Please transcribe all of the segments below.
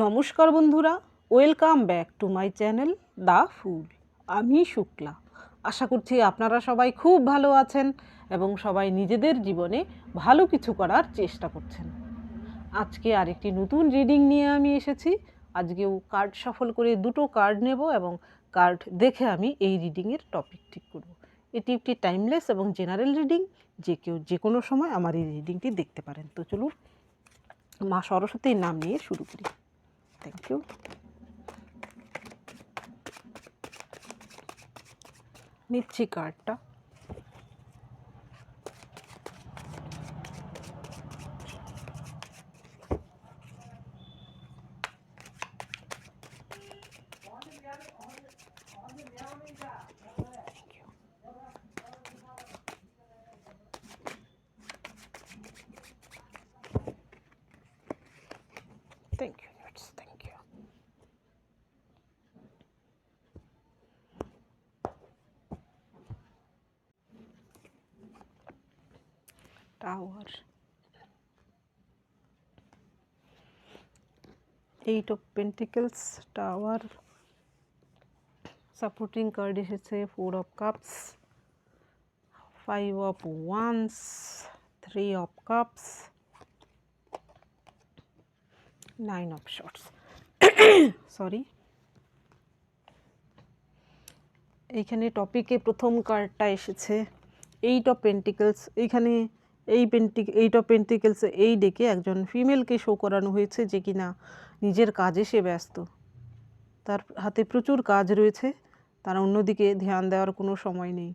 নমস্কার বন্ধুরা, welcome back to my channel the fool. আমি শুক্লা। আশা করছি আপনারা সবাই খুব ভালো আছেন এবং সবাই নিজেদের জীবনে ভালো কিছু করার চেষ্টা করছেন। আজকে আরেকটি নতুন রিডিং নিয়ে আমি এসেছি। আজকেও কার্ড সফল করে দুটো কার্ড নেব এবং কার্ড দেখে আমি এই রিডিংয়ের টপিক ঠিক করব। এটি একটি টাইমলেস এবং জেনারেল রিডিং, যে কেউ যে কোনো সময় আমার এই রিডিংটি দেখতে পারেন। তো চলুন মা সরস্বতীর নাম নিয়ে শুরু করি। Thank you. নিচ্ছি কার্ডটা। Thank you, thank you. Tower, 8 of Pentacles, tower, supporting card এসেছে 4 of Cups, 5 of Wands, 3 of Cups, 9 of Swords। Sorry, এইখানে টপিকে প্রথম কার্ডটা এসেছে 8 of Pentacles। এইখানে এইট অফ পেন্টিকেলসে এই ডেকে একজন ফিমেলকে শো করানো হয়েছে যে কিনা নিজের কাজে সে ব্যস্ত, তার হাতে প্রচুর কাজ রয়েছে, তার অন্যদিকে ধ্যান দেওয়ার কোনো সময় নেই।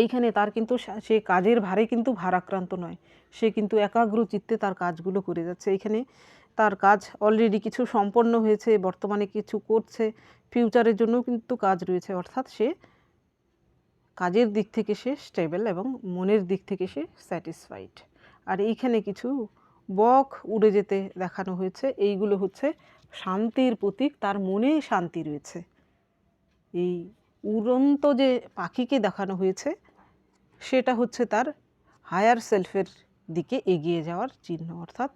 এইখানে তার কিন্তু সে কাজের ভারে কিন্তু ভারাক্রান্ত নয়, সে কিন্তু একাগ্র চিত্তে তার কাজগুলো করে যাচ্ছে। এইখানে তার কাজ অলরেডি কিছু সম্পন্ন হয়েছে, বর্তমানে কিছু করছে, ফিউচারের জন্য কিন্তু কাজ রয়েছে। অর্থাৎ সে কাজের দিক থেকে সে স্টেবল এবং মনের দিক থেকে সে স্যাটিসফাইড। আর এইখানে কিছু বক উড়ে যেতে দেখানো হয়েছে, এইগুলো হচ্ছে শান্তির প্রতীক, তার মনে শান্তি রয়েছে। এই উড়ন্ত যে পাখিকে দেখানো হয়েছে সেটা হচ্ছে তার হায়ার সেলফের দিকে এগিয়ে যাওয়ার চিহ্ন। অর্থাৎ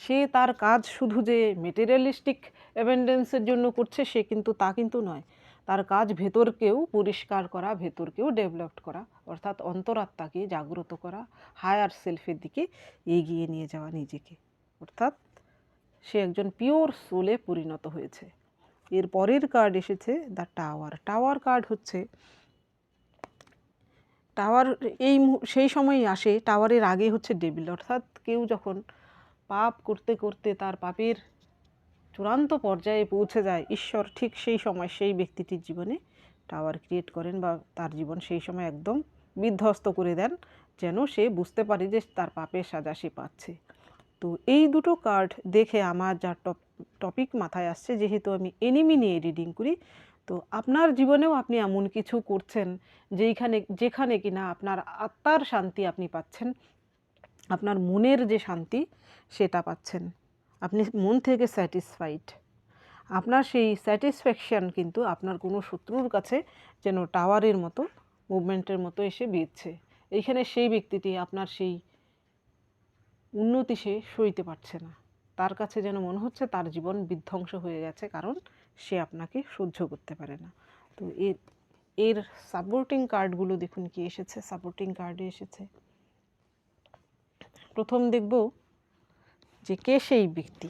সে তার কাজ শুধু যে মেটেরিয়ালিস্টিক অ্যাবেন্ডেন্সের জন্য করছে সে কিন্তু তা কিন্তু নয়, তার কাজ ভেতরকেও পরিষ্কার করা, ভেতরকেও ডেভেলপড করা, অর্থাৎ অন্তরাত্মাকে জাগ্রত করা, হায়ার সেলফের দিকে এগিয়ে নিয়ে যাওয়া নিজেকে। অর্থাৎ সে একজন পিওর সোলে পরিণত হয়েছে। এর পরের কার্ড এসেছে দ্য টাওয়ার। টাওয়ার কার্ড হচ্ছে টাওয়ার সেই সময়ই আসে, টাওয়ারের আগে হচ্ছে ডেভিল। অর্থাৎ কেউ যখন পাপ করতে করতে তার পাপের চূড়ান্ত পর্যায়ে পৌঁছে যায়, ঈশ্বর ঠিক সেই সময় সেই ব্যক্তিটির জীবনে টাওয়ার ক্রিয়েট করেন বা তার জীবন সেই সময় একদম বিধ্বস্ত করে দেন, যেন সে বুঝতে পারে যে তার পাপের সাজা সে পাচ্ছে। তো এই দুটো কার্ড দেখে আমার যা টপিক মাথায় আসছে, যেহেতু আমি এনিমি নিয়ে রিডিং করি, তো আপনার জীবনেও আপনি এমন কিছু করছেন যেখানে কিনা আপনার আত্মার শান্তি আপনি পাচ্ছেন, আপনার মনের যে শান্তি সেটা পাচ্ছেন, আপনি মন থেকে স্যাটিসফাইড। আপনার সেই স্যাটিসফ্যাকশান কিন্তু আপনার কোনো শত্রুর কাছে যেন টাওয়ারের মতো মুভমেন্টের মতো এসে বিঁধছে। এইখানে সেই ব্যক্তিটি আপনার সেই উন্নতি সে সইতে পারছে না, তার কাছে যেন মনে হচ্ছে তার জীবন বিধ্বংস হয়ে গেছে, কারণ সে আপনাকে সহ্য করতে পারে না। তো এর সাপোর্টিং কার্ডগুলো দেখুন কি এসেছে। সাপোর্টিং কার্ডে এসেছে, প্রথম দেখব যে কে সেই ব্যক্তি,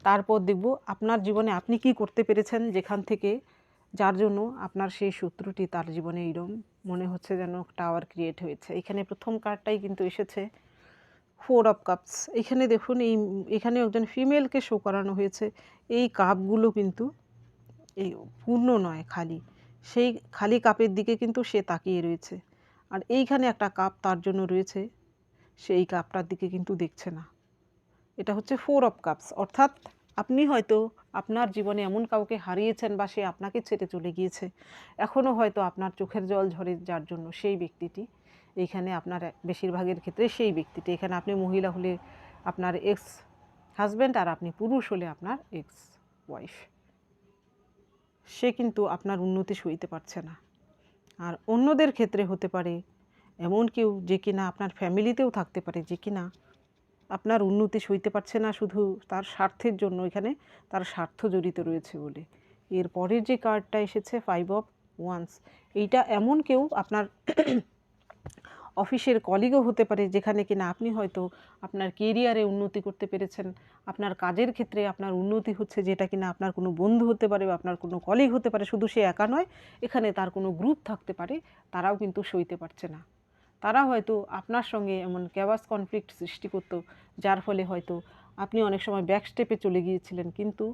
তারপর দেখব আপনার জীবনে আপনি কি করতে পেরেছেন যেখান থেকে, যার জন্য আপনার সেই শত্রুটি তার জীবনে এইরকম মনে হচ্ছে যেন টাওয়ার ক্রিয়েট হয়েছে। এখানে প্রথম কার্ডটাই কিন্তু এসেছে 4 অফ কাপস। এখানে দেখুন এখানে একজন ফিমেলকে শো করানো হয়েছে। এই কাপগুলো কিন্তু এই পূর্ণ নয়, খালি, সেই খালি কাপের দিকে কিন্তু সে তাকিয়ে রয়েছে। আর এইখানে একটা কাপ তার জন্য রয়েছে, সেই কাপটার দিকে কিন্তু দেখছে না। এটা হচ্ছে 4 অফ কাপস। অর্থাৎ আপনি হয়তো আপনার জীবনে এমন কাউকে হারিয়েছেন বা সে আপনাকে ছেড়ে চলে গিয়েছে, এখনও হয়তো আপনার চোখের জল ঝরে, যার জন্য সেই ব্যক্তিটি এইখানে আপনার বেশিরভাগের ক্ষেত্রে সেই ব্যক্তিটি, এখানে আপনি মহিলা হলে আপনার এক্স হাজব্যান্ড আর আপনি পুরুষ হলে আপনার এক্স ওয়াইফ, সে কিন্তু আপনার উন্নতি সইতে পারছে না। আর অন্যদের ক্ষেত্রে হতে পারে এমন কেউ যে কিনা আপনার ফ্যামিলিতেও থাকতে পারে, যে কিনা আপনার উন্নতি সইতে পারছে না শুধু তার স্বার্থের জন্য, এখানে তার স্বার্থ জড়িত রয়েছে বলে। এর পরের যে কার্ডটা এসেছে 5 অফ ওয়ান্স, এইটা এমন কেউ আপনার অফিসের কলিগও হতে পারে, যেখানে কিনা আপনি হয়তো আপনার কেরিয়ারে উন্নতি করতে পেরেছেন, আপনার কাজের ক্ষেত্রে আপনার উন্নতি হচ্ছে, যেটা কিনা আপনার কোনো বন্ধু হতে পারে বা আপনার কোনো কলিগ হতে পারে, শুধু সে একা নয়, এখানে তার কোনো গ্রুপ থাকতে পারে, তারাও কিন্তু সইতে পারছে না। তারা হয়তো আপনার সঙ্গে এমন ক্যাওয়াস কনফ্লিক্ট সৃষ্টি করতো, যার ফলে হয়তো আপনি অনেক সময় ব্যাক স্টেপে চলে গিয়েছিলেন, কিন্তু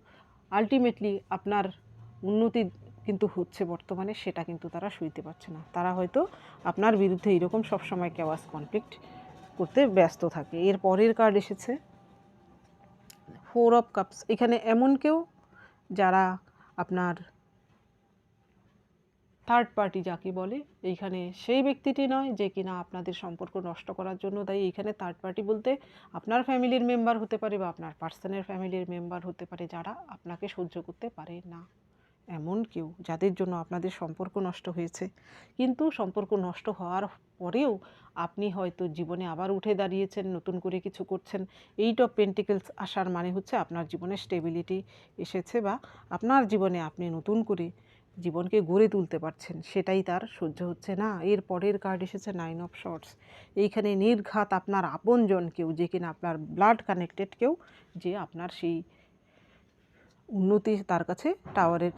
আলটিমেটলি আপনার উন্নতি কিন্তু হচ্ছে বর্তমানে, সেটা কিন্তু তারা সইতে পারছে না। তারা হয়তো আপনার বিরুদ্ধে এরকম সবসময় ক্যাওয়াস কনফ্লিক্ট করতে ব্যস্ত থাকে। এর পরের কার্ড এসেছে 4 অফ কাপস। এখানে এমন কেউ যারা আপনার থার্ড পার্টি যাকে বলে, এইখানে সেই ব্যক্তিটি নয় যে কিনা আপনাদের সম্পর্ক নষ্ট করার জন্য দায়ী। এইখানে থার্ড পার্টি বলতে আপনার ফ্যামিলির মেম্বার হতে পারে বা আপনার পার্সনের ফ্যামিলির মেম্বার হতে পারে, যারা আপনাকে সহ্য করতে পারে না। এমন কেউ যাদের জন্য আপনাদের সম্পর্ক নষ্ট হয়েছে, কিন্তু সম্পর্ক নষ্ট হওয়ার পরেও আপনি হয়তো জীবনে আবার উঠে দাঁড়িয়েছেন, নতুন করে কিছু করছেন। 8 অফ পেন্টিকেলস আসার মানে হচ্ছে আপনার জীবনে স্টেবিলিটি এসেছে, বা আপনার জীবনে আপনি নতুন করে জীবনকে গড়ে তুলতে পারছেন, সেটাই তার সহ্য হচ্ছে না। এর পরের কার্ড এসেছে 9 অফ শর্টস। এইখানে নির্ঘাত আপনার আপনজন কেউ, যে কিনা আপনার ব্লাড কানেক্টেড কেউ, যে আপনার সেই উন্নতি তার কাছে টাওয়ারের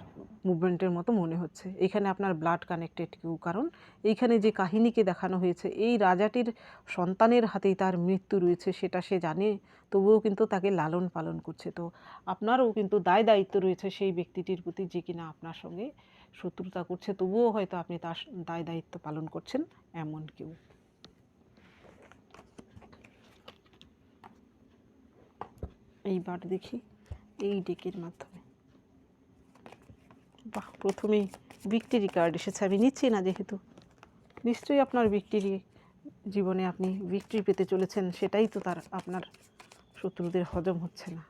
মুভমেন্টের মতো মনে হচ্ছে। এইখানে আপনার ব্লাড কানেক্টেড কেউ, কারণ এইখানে যে কাহিনীকে দেখানো হয়েছে, এই রাজাটির সন্তানের হাতেই তার মৃত্যু রয়েছে, সেটা সে জানে, তবুও কিন্তু তাকে লালন পালন করছে। তো আপনারও কিন্তু দায় দায়িত্ব রয়েছে সেই ব্যক্তিটির প্রতি, যে কিনা আপনার সঙ্গে শত্রুতা করছে, তবুও হয়তো আপনি তার দায় দায়িত্ব পালন করছেন, এমন কেউ। এইবার দেখি এই ডেকের মাধ্যমে। বাহ, প্রথমেই ভিক্টরি কার্ড এসেছে। আমি নিচ্ছি না, যেহেতু নিশ্চয়ই আপনার ভিক্টরি, জীবনে আপনি ভিক্টরি পেতে চলেছেন, সেটাই তো তার আপনার শত্রুদের হজম হচ্ছে না।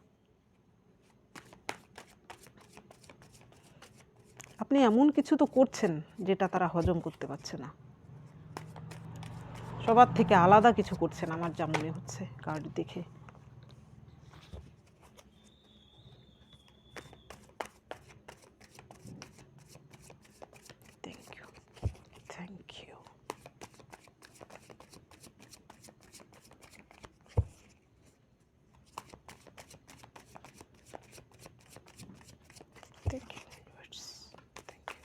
আপনি এমন কিছু তো করছেন যেটা তারা হজম করতে পারছে না, সবার থেকে আলাদা কিছু করছেন আমার যা মনে হচ্ছে কার্ড দেখে। Thank you, thank you. Thank you, universe. Thank you.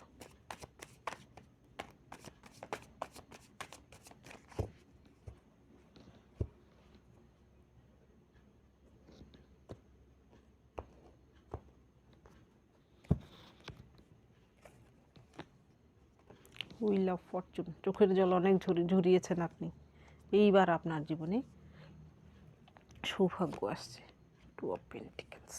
Wheel of fortune, চোখের জল অনেক ঝরিয়েছেন আপনি, এইবার আপনার জীবনে সৌভাগ্য আসছে। 2 অফ পেন্টিকেলস।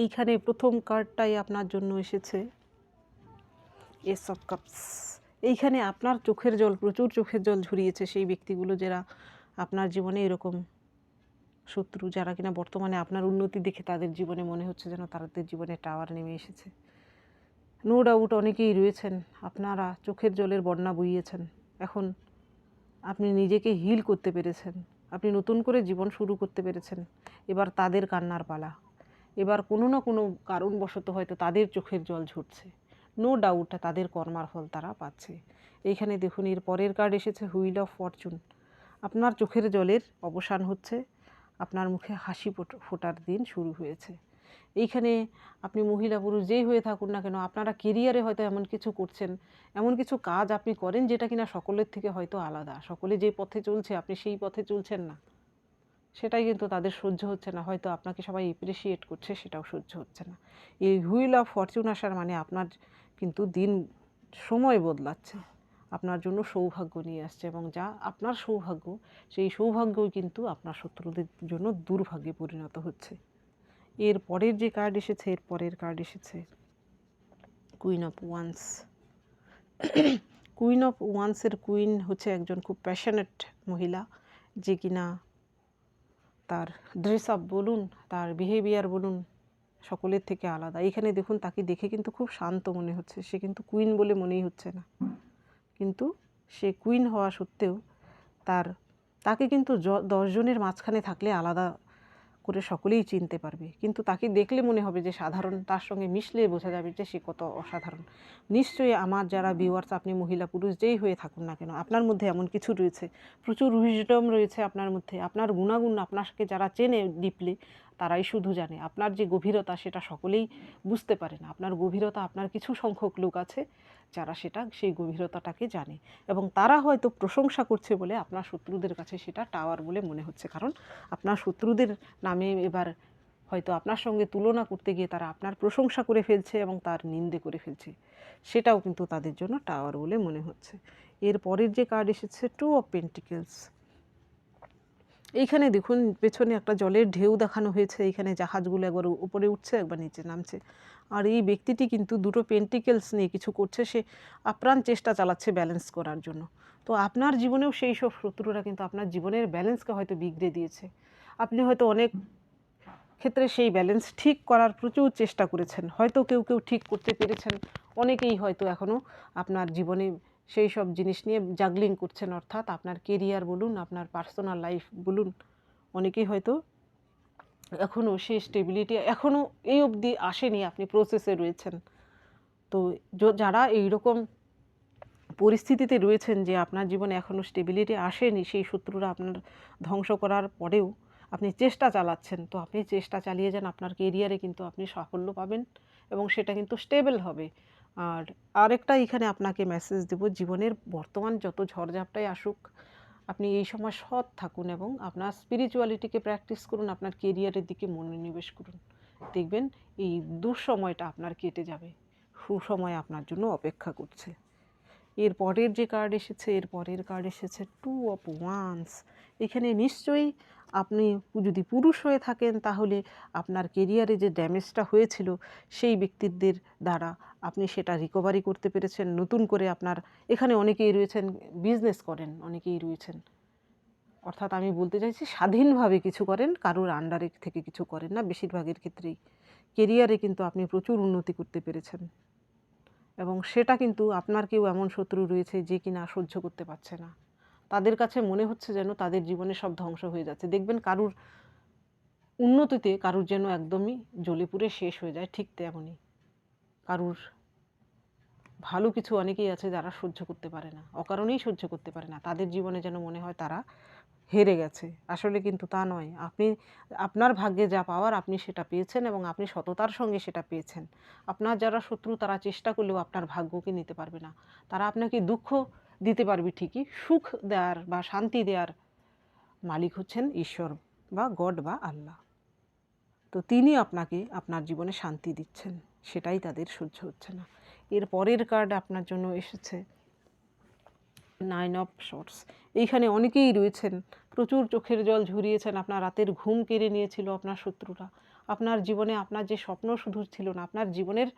এইখানে প্রথম কার্ডটাই আপনার জন্য এসেছে এস অফ কাপস। এইখানে আপনার চোখের জল, প্রচুর চোখের জল ঝরিয়েছে সেই ব্যক্তিগুলো, যারা আপনার জীবনে এরকম শত্রু, যারা কিনা বর্তমানে আপনার উন্নতি দেখে তাদের জীবনে মনে হচ্ছে যেন তাদের জীবনে টাওয়ার নেমে এসেছে। নো ডাউট অনেকেই রয়েছেন, আপনারা চোখের জলের বন্যা বইয়েছেন, এখন আপনি নিজেকে হিল করতে পেরেছেন, আপনি নতুন করে জীবন শুরু করতে পেরেছেন। এবার তাদের কান্নার পালা, এবার কোনো না কোনো কারণবশত হয়তো তাদের চোখের জল ঝরছে। নো ডাউট তাদের কর্মার ফল তারা পাচ্ছে। এইখানে দেখুন এর পরের কার্ড এসেছে হুইল অফ ফরচুন। আপনার চোখের জলের অবসান হচ্ছে, আপনার মুখে হাসি ফোটার দিন শুরু হয়েছে। এইখানে আপনি মহিলা পুরুষ যেই হয়ে থাকুন না কেন, আপনারা কেরিয়ারে হয়তো এমন কিছু করছেন, এমন কিছু কাজ আপনি করেন যেটা কিনা সকলের থেকে হয়তো আলাদা। সকলে যে পথে চলছে আপনি সেই পথে চলছেন না, সেটাই কিন্তু তাদের সহ্য হচ্ছে না। হয়তো আপনাকে সবাই এপ্রিসিয়েট করছে, সেটাও সহ্য হচ্ছে না। এই হুইল অফ ফরচুন আসার মানে আপনার কিন্তু দিন সময় বদলাচ্ছে, আপনার জন্য সৌভাগ্য নিয়ে আসছে, এবং যা আপনার সৌভাগ্য, সেই সৌভাগ্যই কিন্তু আপনার শত্রুদের জন্য দুর্ভাগ্যে পরিণত হচ্ছে। এর পরের যে কার্ড এসেছে, এর পরের কার্ড এসেছে queen of wands. Queen of ওয়ান্সের কুইন হচ্ছে একজন খুব প্যাশনেট মহিলা, যে কিনা তার ড্রেস আপ বলুন, তার বিহেভিয়ার বলুন, সকলের থেকে আলাদা। এখানে দেখুন তাকে দেখে কিন্তু খুব শান্ত মনে হচ্ছে, সে কিন্তু কুইন বলে মনেই হচ্ছে না, কিন্তু সে কুইন হওয়া সত্ত্বেও তাকে কিন্তু 10 জনের মাঝখানে থাকলে আলাদা করে সকলেই চিনতে পারবে, কিন্তু তাকে দেখলে মনে হবে যে সাধারণ, তার সঙ্গে মিশলে বোঝা যাবে যে সে কত অসাধারণ। নিশ্চয়ই আমার যারা ভিউয়ার্স, আপনি মহিলা পুরুষ যেই হয়ে থাকুন না কেন, আপনার মধ্যে এমন কিছু রয়েছে, প্রচুর উইজডম রয়েছে আপনার মধ্যে। আপনার গুণাগুণ আপনাকে যারা চেনে ডিপলি তারাই শুধু জানে, আপনার যে গভীরতা সেটা সকলেই বুঝতে পারে না। আপনার গভীরতা, আপনার কিছু সংখ্যক লোক আছে যারা সেই গভীরতাটাকে জানে, এবং তারা হয়তো প্রশংসা করছে বলে আপনার শত্রুদের কাছে সেটা টাওয়ার বলে মনে হচ্ছে, কারণ আপনার শত্রুদের নামে এবার হয়তো আপনার সঙ্গে তুলনা করতে গিয়ে তারা আপনার প্রশংসা করে ফেলছে এবং তার নিন্দে করে ফেলছে, সেটাও কিন্তু তাদের জন্য টাওয়ার বলে মনে হচ্ছে। এর পরের যে কার্ড এসেছে 2 অফ পেন্টিকেলস। এইখানে দেখুন পেছনে একটা জলের ঢেউ দেখানো হয়েছে, এইখানে জাহাজগুলো একবার উপরে উঠছে একবার নিচে নামছে, আর এই ব্যক্তিটি কিন্তু 2টো পেন্টিকেলস নিয়ে কিছু করছে, সে আপ্রাণ চেষ্টা চালাচ্ছে ব্যালেন্স করার জন্য। তো আপনার জীবনেও সেই সব শত্রুরা কিন্তু আপনার জীবনের ব্যালেন্সকে হয়তো বিগড়ে দিয়েছে। আপনি হয়তো অনেক ক্ষেত্রে সেই ব্যালেন্স ঠিক করার প্রচুর চেষ্টা করেছেন, হয়তো কেউ ঠিক করতে পেরেছেন, অনেকেই হয়তো এখনও আপনার জীবনে সেই সব জিনিস নিয়ে জাগলিং করছেন, অর্থাৎ আপনার কেরিয়ার বলুন, আপনার পার্সোনাল লাইফ বলুন, অনেকেই হয়তো এখনও সেই স্টেবিলিটি এখনও এই অবধি আসেনি, আপনি প্রসেসে রয়েছেন। তো যারা এইরকম পরিস্থিতিতে রয়েছেন যে আপনার জীবনে এখনও স্টেবিলিটি আসেনি, সেই শত্রুরা আপনার ধ্বংস করার পরেও আপনি চেষ্টা চালাচ্ছেন, তো আপনি চেষ্টা চালিয়ে যান, আপনার কেরিয়ারে কিন্তু আপনি সাফল্য পাবেন এবং সেটা কিন্তু স্টেবল হবে। আর আরেকটা এখানে আপনাকে মেসেজ দেব, জীবনের বর্তমান যত ঝড়ঝাপটাই আসুক, আপনি এই সময় সৎ থাকুন এবং আপনার স্পিরিচুয়ালিটিকে প্র্যাকটিস করুন, আপনার কেরিয়ারের দিকে মনোনিবেশ করুন, দেখবেন এই দুঃসময়টা আপনার কেটে যাবে, সুসময় আপনার জন্য অপেক্ষা করছে। এর পরের যে কার্ড এসেছে, এর পরের কার্ড এসেছে 2 অফ ওয়ান্স। এখানে নিশ্চয়ই আপনি যদি পুরুষ হয়ে থাকেন তাহলে আপনার কেরিয়ারে যে ড্যামেজটা হয়েছিল সেই ব্যক্তিদের দ্বারা আপনি সেটা রিকভারি করতে পেরেছেন, নতুন করে আপনার এখানে অনেকেই রয়েছেন বিজনেস করেন, অনেকেই রয়েছেন, অর্থাৎ আমি বলতে চাইছি স্বাধীনভাবে কিছু করেন, কারোর আন্ডারে থেকে কিছু করেন না, বেশিরভাগের ক্ষেত্রেই কেরিয়ারে কিন্তু আপনি প্রচুর উন্নতি করতে পেরেছেন, এবং সেটা কিন্তু আপনার কেউ এমন শত্রু রয়েছে যে কিনা সহ্য করতে পারছে না, তাদের কাছে মনে হচ্ছে যেন তাদের জীবনে সব ধ্বংস হয়ে যাচ্ছে। দেখবেন কারুর উন্নতিতে কারুর যেন একদমই জ্বলে পুড়ে শেষ হয়ে যায়, ঠিক তেমনই কারুর ভালো কিছু অনেকেই আছে যারা সহ্য করতে পারে না, অকারণেই সহ্য করতে পারে না, তাদের জীবনে যেন মনে হয় তারা হেরে গেছে, আসলে কিন্তু তা নয়। আপনি আপনার ভাগ্যে যা পাওয়ার আপনি সেটা পেয়েছেন এবং আপনি সততার সঙ্গে সেটা পেয়েছেন। আপনার যারা শত্রু তারা চেষ্টা করলেও আপনার ভাগ্যকে নিতে পারবে না, তারা আপনাকে দুঃখ দিতে পারবে ঠিকই, সুখ দেওয়ার বা শান্তি দেওয়ার মালিক হচ্ছেন ঈশ্বর বা গড বা আল্লাহ। তো তিনি আপনাকে আপনার জীবনে শান্তি দিচ্ছেন, সেটাই তাদের সহ্য হচ্ছে না। এর পরের কার্ড আপনার জন্য এসেছে 9 অফ শর্টস। এইখানে অনেকেই রয়েছেন প্রচুর চোখের জল ঝরিয়েছেন, আপনার রাতের ঘুম কেড়ে নিয়েছিল আপনার শত্রুরা, আপনার জীবনে আপনার যে স্বপ্ন শুধু ছিল না, আপনার জীবনের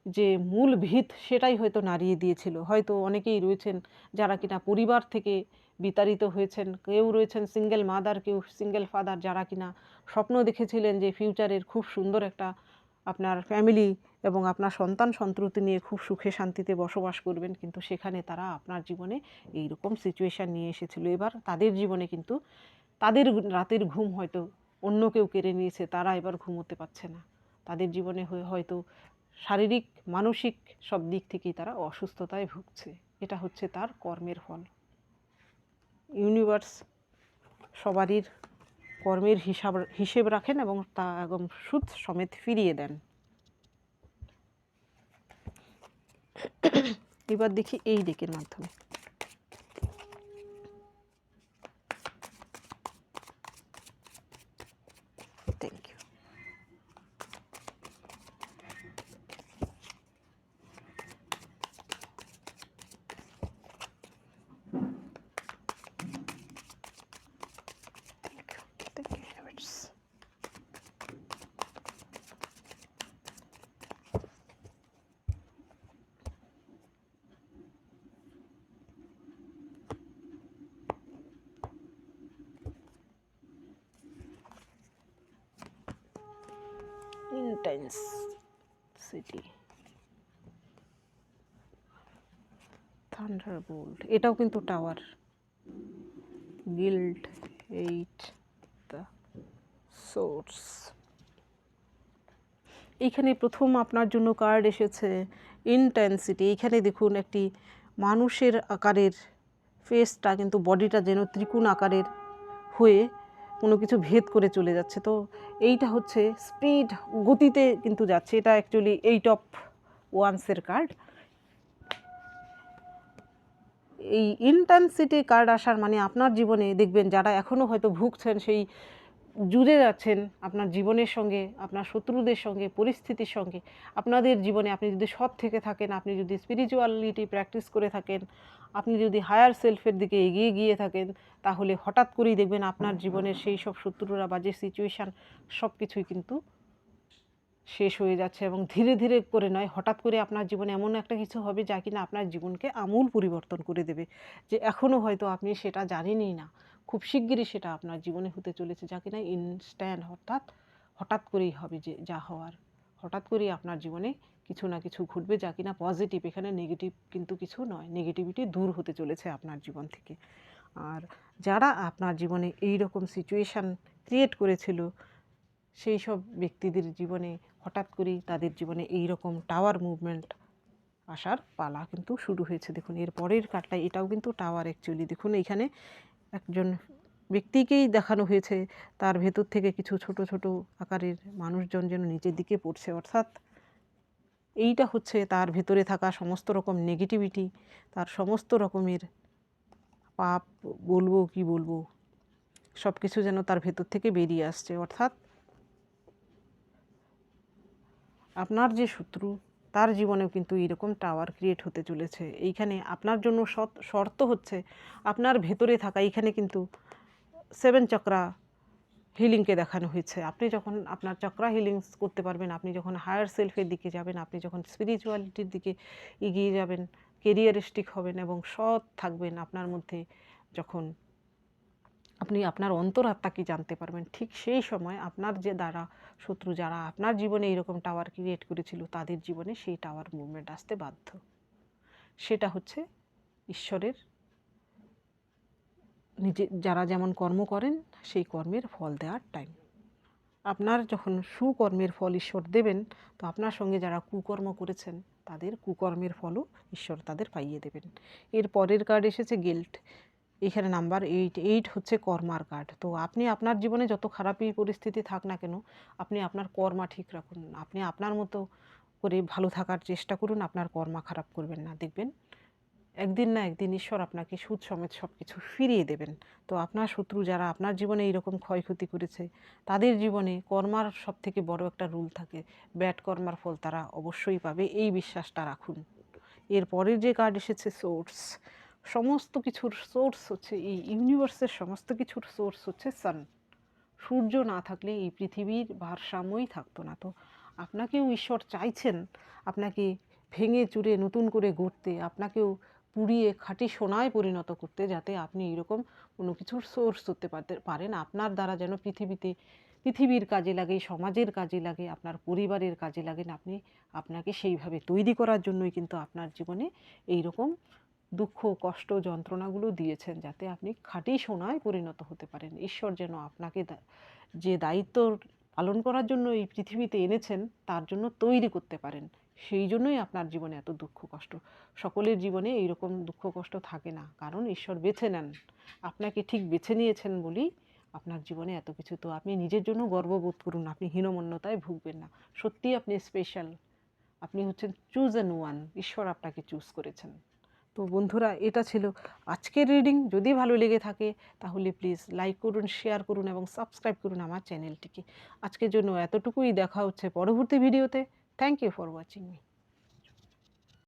যে মূল ভিত সেটাই হয়তো নাড়িয়ে দিয়েছিল। হয়তো অনেকেই রয়েছেন যারা কিনা পরিবার থেকে বিতাড়িত হয়েছেন, কেউ রয়েছেন সিঙ্গেল মাদার, কেউ সিঙ্গেল ফাদার, যারা কিনা স্বপ্ন দেখেছিলেন যে ফিউচারের খুব সুন্দর একটা আপনার ফ্যামিলি এবং আপনার সন্তান সন্ততি নিয়ে খুব সুখে শান্তিতে বসবাস করবেন, কিন্তু সেখানে তারা আপনার জীবনে এইরকম সিচুয়েশান নিয়ে এসেছিল। এবার তাদের জীবনে কিন্তু তাদের রাতের ঘুম হয়তো অন্য কেউ কেড়ে নিয়েছে, তারা এবার ঘুমোতে পারছে না, তাদের জীবনে হয়তো শারীরিক মানসিক সব দিক থেকেই তারা অসুস্থতায় ভুগছে, এটা হচ্ছে তার কর্মের ফল। ইউনিভার্স সবারই কর্মের হিসেব রাখেন এবং তা একদম সুদ সমেত ফিরিয়ে দেন। এবার দেখি এই ডেকের মাধ্যমে। Thank you. ইন্টেন্সিটি, থান্ডারবোল্ট, এটাও কিন্তু টাওয়ার, গিল্ড, 8 দ্য সোর্স। এইখানে প্রথম আপনার জন্য কার্ড এসেছে ইন্টেন্সিটি। এইখানে দেখুন একটি মানুষের আকারের ফেসটা, কিন্তু বডিটা যেন ত্রিকোণ আকারের হয়ে কোনো কিছু ভেদ করে চলে যাচ্ছে। তো এইটা হচ্ছে স্পিড, গতিতে কিন্তু যাচ্ছে। এটা অ্যাকচুয়ালি 8 অফ ওয়ান্সের কার্ড। এই ইন্টেন্সিটি কার্ড আসার মানে আপনার জীবনে দেখবেন যারা এখনও হয়তো ভুগছেন, সেই জুড়ে যাচ্ছেন আপনার জীবনের সঙ্গে, আপনার শত্রুদের সঙ্গে, পরিস্থিতির সঙ্গে, আপনাদের জীবনে আপনি যদি সৎ থেকে থাকেন, আপনি যদি স্পিরিচুয়ালিটি প্র্যাকটিস করে থাকেন, আপনি যদি হায়ার সেলফের দিকে এগিয়ে গিয়ে থাকেন, তাহলে হঠাৎ করেই দেখবেন আপনার জীবনের সেই সব শত্রুরা বা যে সিচুয়েশান সব কিছুই কিন্তু শেষ হয়ে যাচ্ছে। এবং ধীরে ধীরে করে নয়, হঠাৎ করে আপনার জীবনে এমন একটা কিছু হবে যা কিনা আপনার জীবনকে আমূল পরিবর্তন করে দেবে, যে এখনও হয়তো আপনি সেটা জানেনই না। খুব শিগগিরই সেটা আপনার জীবনে হতে চলেছে, যা কিনা ইনস্ট্যান্ট, অর্থাৎ হঠাৎ করেই হবে, যে যা হওয়ার হঠাৎ করেই আপনার জীবনে কিছু না কিছু ঘটবে যা কিনা পজিটিভ। এখানে নেগেটিভ কিন্তু কিছু নয়, নেগেটিভিটি দূর হতে চলেছে আপনার জীবন থেকে। আর যারা আপনার জীবনে এই রকম সিচুয়েশান ক্রিয়েট করেছিল, সেই সব ব্যক্তিদের জীবনে হঠাৎ করেই তাদের জীবনে এই রকম টাওয়ার মুভমেন্ট আসার পালা কিন্তু শুরু হয়েছে। দেখুন এর পরের কার্ডটায়, এটাও কিন্তু টাওয়ার অ্যাকচুয়ালি। দেখুন এইখানে একজন ব্যক্তিকেই দেখানো হয়েছে, তার ভেতর থেকে কিছু ছোট ছোট আকারের মানুষজন যেন নিচের দিকে পড়ছে, অর্থাৎ এইটা হচ্ছে তার ভেতরে থাকা সমস্ত রকম নেগেটিভিটি, তার সমস্ত রকমের পাপ বলবো কি বলবো, সব কিছু যেন তার ভেতর থেকে বেরিয়ে আসছে। অর্থাৎ আপনার যে শত্রু, তার জীবনেও কিন্তু এইরকম টাওয়ার ক্রিয়েট হতে চলেছে। এইখানে আপনার জন্য শর্ত হচ্ছে আপনার ভেতরে থাকা, এইখানে কিন্তু 7 চক্রা হিলিংকে দেখানো হয়েছে। আপনি যখন আপনার চক্রা হিলিংস করতে পারবেন, আপনি যখন হায়ার সেলফের দিকে যাবেন, আপনি যখন স্পিরিচুয়ালিটির দিকে এগিয়ে যাবেন, কেরিয়ারিস্টিক হবেন এবং সৎ থাকবেন, আপনার মধ্যে যখন আপনি আপনার অন্তরাত্মাকে জানতে পারবেন, ঠিক সেই সময় আপনার যে দ্বারা শত্রু যারা আপনার জীবনে এইরকম টাওয়ার ক্রিয়েট করেছিল, তাদের জীবনে সেই টাওয়ার মুভমেন্ট আসতে বাধ্য। সেটা হচ্ছে ঈশ্বরের, নিজে যারা যেমন কর্ম করেন সেই কর্মের ফল দেওয়ার টাইম। আপনার যখন সুকর্মের ফল ঈশ্বর দেবেন, তো আপনার সঙ্গে যারা কুকর্ম করেছেন তাদের কুকর্মের ফলও ঈশ্বর তাদের পাইয়ে দেবেন। এর পরের কার্ড এসেছে গিল্ট। এখানে নাম্বার 8 হচ্ছে কর্মার কার্ড। তো আপনি আপনার জীবনে যত খারাপই পরিস্থিতি থাক না কেন, আপনি আপনার কর্মা ঠিক রাখুন, আপনি আপনার মতো করে ভালো থাকার চেষ্টা করুন, আপনার কর্মা খারাপ করবেন না। দেখবেন একদিন না একদিন ঈশ্বর আপনাকে সুদ সমেত সব কিছু ফিরিয়ে দেবেন। তো আপনার শত্রু যারা আপনার জীবনে এইরকম ক্ষয়ক্ষতি করেছে, তাদের জীবনে কর্মার সব থেকে বড় একটা রুল থাকে, ব্যাড কর্মার ফল তারা অবশ্যই পাবে, এই বিশ্বাসটা রাখুন। এর পরের যে কার্ড এসেছে সোর্স। সমস্ত কিছুর সোর্স হচ্ছে এই ইউনিভার্সের, সমস্ত কিছুর সোর্স হচ্ছে সান। সূর্য না থাকলে এই পৃথিবীর ভারসাম্যই থাকতো না। তো আপনাকেও ঈশ্বর চাইছেন আপনাকে ভেঙে চুরে নতুন করে গড়তে, আপনাকেও পুড়িয়ে খাঁটি সোনায় পরিণত করতে, যাতে আপনি এরকম কোনো কিছুর সোর্স হতে পারেন। আপনার দ্বারা যেন পৃথিবীর কাজে লাগে, সমাজের কাজে লাগে, আপনার পরিবারের কাজে লাগেন। আপনাকে সেইভাবে তৈরি করার জন্যই কিন্তু আপনার জীবনে এই রকম দুঃখ, কষ্ট, যন্ত্রণাগুলো দিয়েছেন, যাতে আপনি খাঁটি সোনায় পরিণত হতে পারেন। ঈশ্বর যেন আপনাকে যে দায়িত্ব পালন করার জন্য এই পৃথিবীতে এনেছেন, তার জন্য তৈরি করতে পারেন। সেই জন্যই আপনার জীবনে এত দুঃখ কষ্ট। সকলের জীবনে এইরকম দুঃখ কষ্ট থাকে না, কারণ ঈশ্বর বেছে নেন, আপনাকে ঠিক বেছে নিয়েছেন বলেই আপনার জীবনে এত কিছু। তো আপনি নিজের জন্য গর্ববোধ করুন, আপনি হীনমন্যতায় ভুগবেন না। সত্যিই আপনি স্পেশাল, আপনি হচ্ছেন চুজেন ওয়ান, ঈশ্বর আপনাকে চুজ করেছেন। তো বন্ধুরা, এটা ছিল আজকের রিডিং। যদি ভালো লেগে থাকে তাহলে প্লিজ লাইক করুন, শেয়ার করুন এবং সাবস্ক্রাইব করুন আমার চ্যানেলটিকে। আজকের জন্য এতটুকুই, দেখা হচ্ছে পরবর্তী ভিডিওতে। Thank you for watching me.